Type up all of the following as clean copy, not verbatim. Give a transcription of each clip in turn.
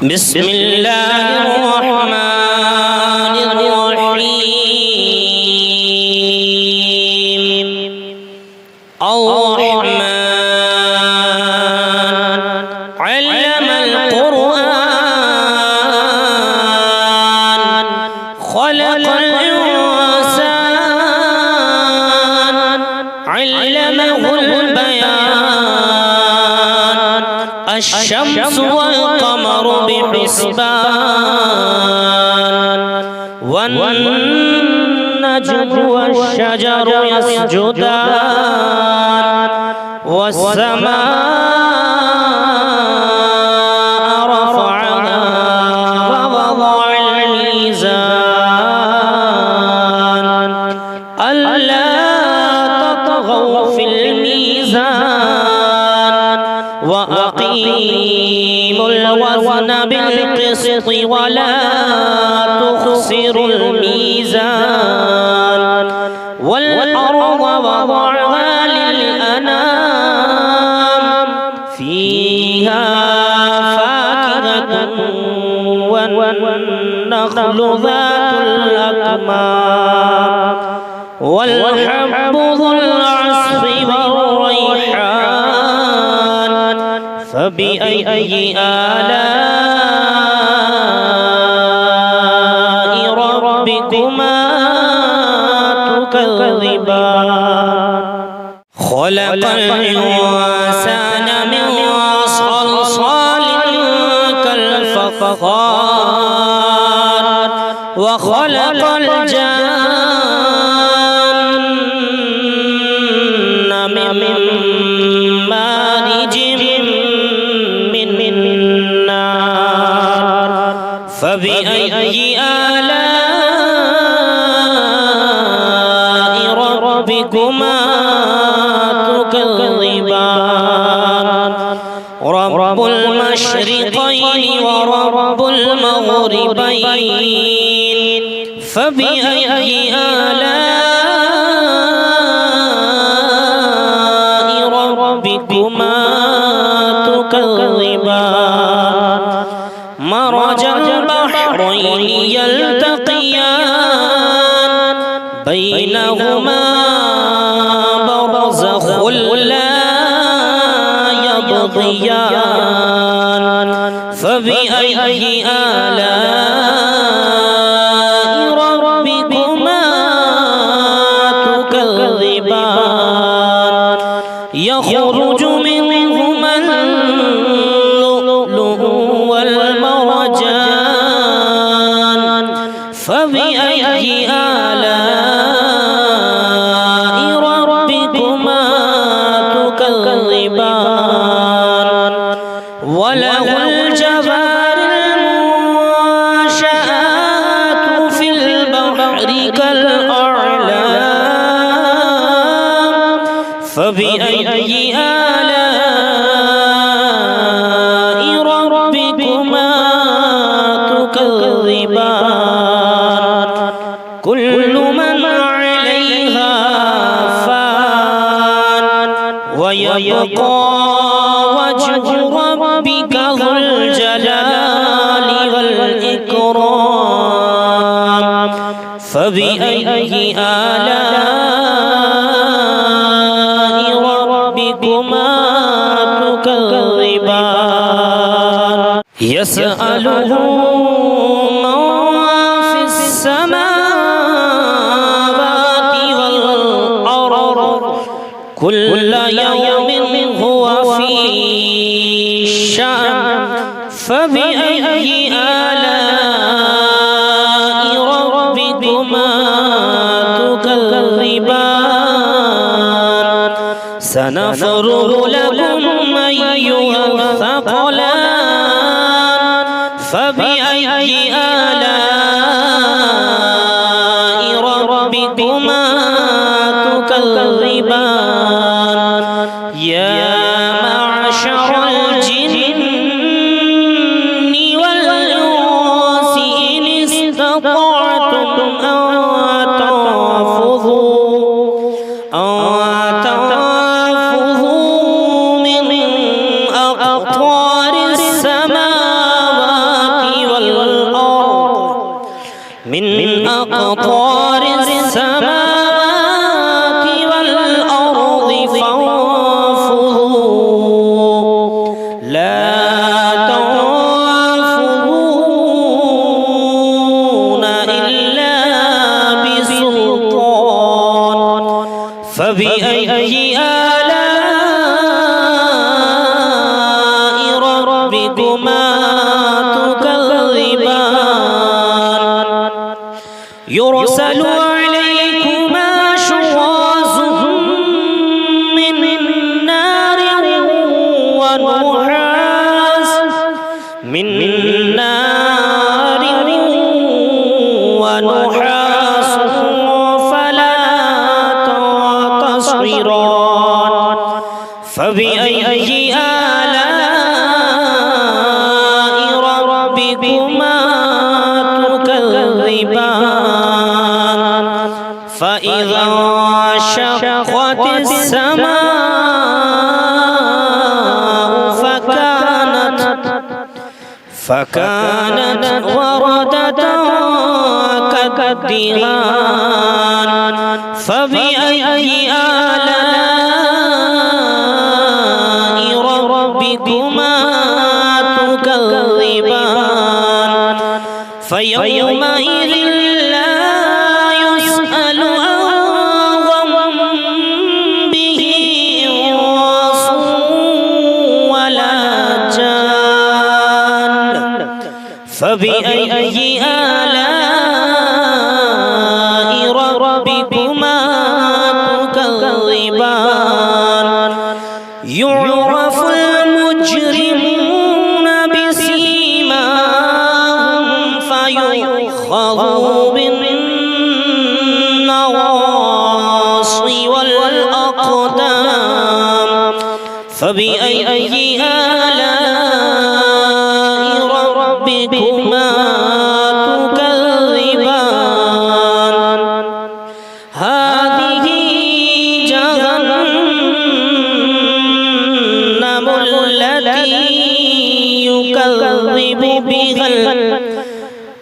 بسم الله الرحمن الرحيم الرحمن علم القرآن خلق الإنسان علمه البيان الشمس والقمر بحسبان والنجم والشجر يسجدان والسماء رفعها ووضع الميزان ألا تطغوا في الميزان وأقيموا الوزن بالقسط ولا تخسروا الميزان والأرض وضعها للأنام فيها فاكهة والنخل ذات الأكمام والحب ذو العصف والريحان فبأي آلاء ربكما تكذبان خلق الإنسان من صلصال كالفخار وخلق الجن من مارج من نار فبأي آلاء ربكما تكذبان رب المشرقين ورب المغربين فبأي آلاء ربكما تكذبان مرج البحرين يلتقيان بينهما برزخ لا يبغيان فبأي آلاء ربكما تكذبان يخرج منهما اللؤلؤ والمرجان فبأي آلاء ربكما تكذبان وله الجوار المنشآت في البحر كالأعلام فبأي آلاء ربكما تكذبان كل من عليها فان ويبقى وجه ربك ذو الجلال والإكرام فبأي آلاء ربكما تكذبان يسأله من في السماوات والأرض كل يوم هو في شأن فبأي آلاء ربكما تكذبان سنفرغ لكم أيها الثقلان فبأي آلاء ربكما تكذبان يا معشر الجن والإنس إن استطعتم أن تنفذوا من أقطار السماوات أقطار السماوات والأرض فانفذوا لا تنفذون إلا بسلطان فبأي آلاء ربكما تكذبان يرسل عليكما شواظ من نار ونحاس فلا تنتصران فبأي آلاء ربكما تكذبان فإذا انشقت السماء فكانت وردة كالدهان فبأي آلاء ربكما تكذبان فيومئذ لا يسأل عن ذنبه إنس ولا جان فبأي آلاء ربكما تكذبان يعرف المجرمون بسيماهم فيؤخذ بالنواصي والأقدام فبأي آلاء ربكما تكذبان هذه جهنم التي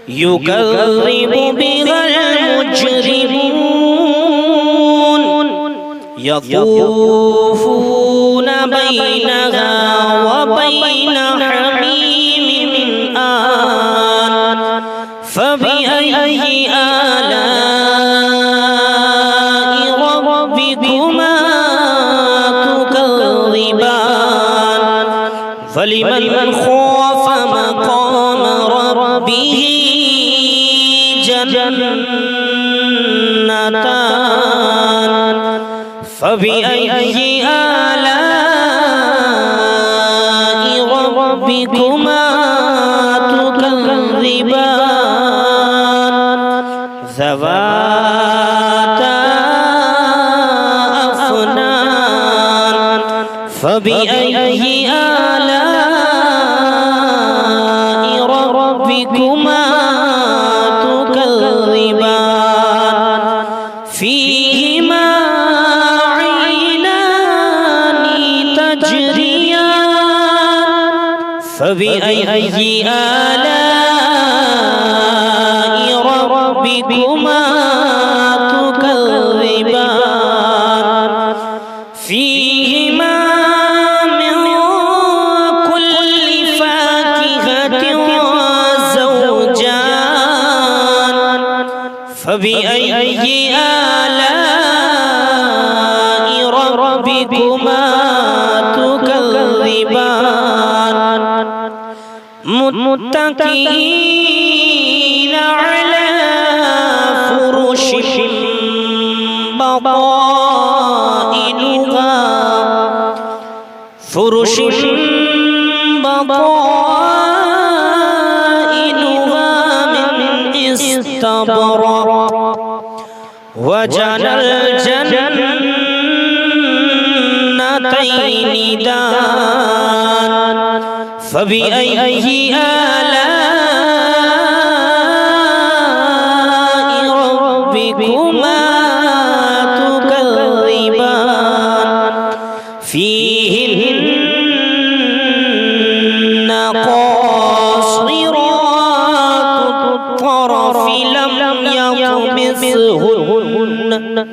يكذب بها المجرمون يطوفون بينها وبين حميم آن فبأي آلاء ربكما تكذبان فلمن خاف مقام ربه جنتان فبأي آلاء ربكما تكذبان ذواتا أفنان فبأي آلاء ربكما تكذبان فيهما عينان تجريان فبأي آلاء ربكما تكذبان فيهما من كل فاكهة زوجان فبأي آلاء ربكما تكذبان متكئين على فرش بطائنها من استبرق وجنى الجنتين دان فبأي آلاء ربكما تكذبان فيهن قاصرات الطرف لم يطمثهن يطمثهن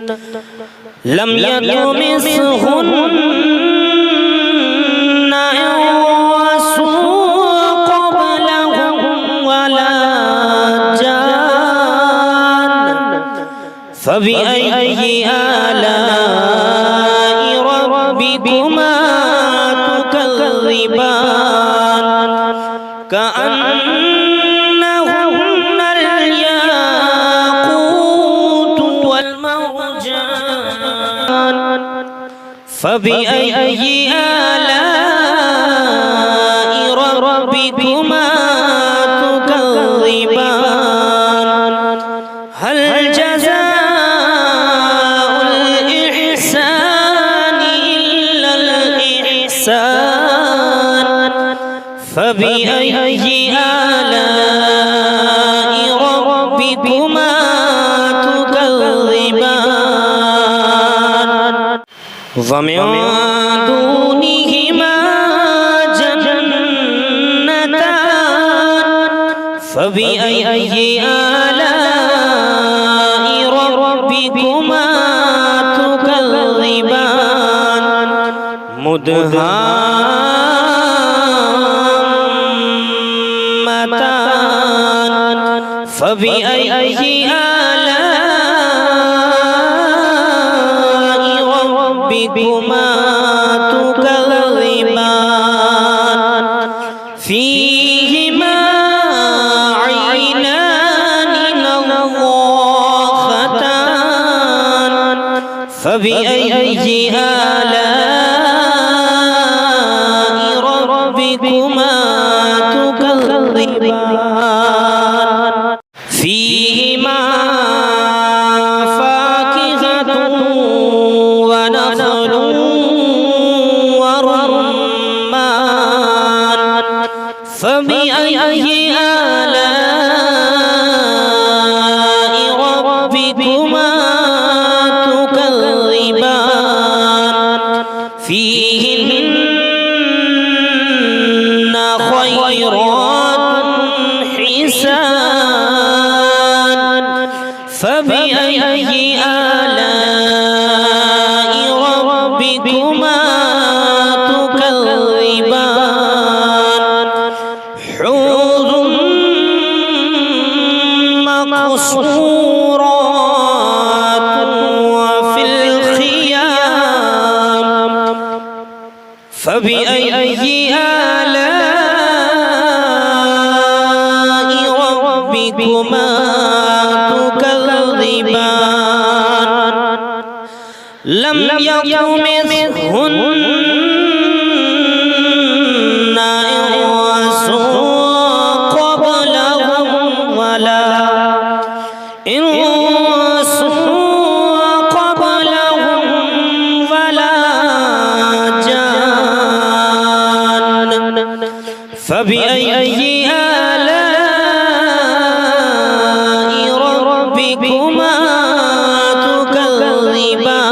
لم يطمثهن إنس قبلهم ولا جان فبأي آلاء ربكما تكذبان كأنهن الياقوت والمرجان فبأي آلاء ربكما تكذبان هل جزاء الإحسان إلا الإحسان فبأي آلاء ربكما تكذبان ومن دونهما جنتان فبأي آلاء ربكما تكذبان مدهامتان فبأي آلاء ربكما تكذبان فيهما عينان نضاختان فبأي آلاء ربكما تكذبان فيهما فاكهة ونخل ورمان فبأي آلاء ربكما تكذبان فيهن خيرات حسان فبأي آلاء ربكما تكذبان حور مقصورات وفي الخيام فبأي آلاء ربكما تكذبان لم يطمثهن إنس قبلهم ولا جان فبأي آلاء ربكما تكذبان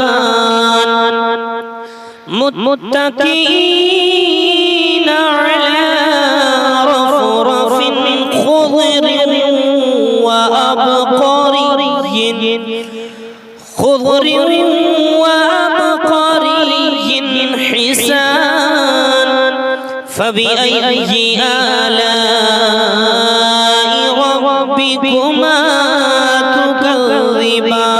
متكئين على رفرف خضر وأبقري حسان فبأي آلاء ربكما تكذبان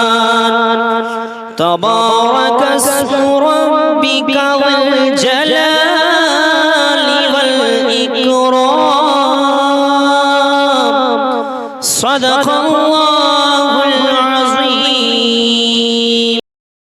تبارك اسم ربك ذي الجلال والإكرام صدق الله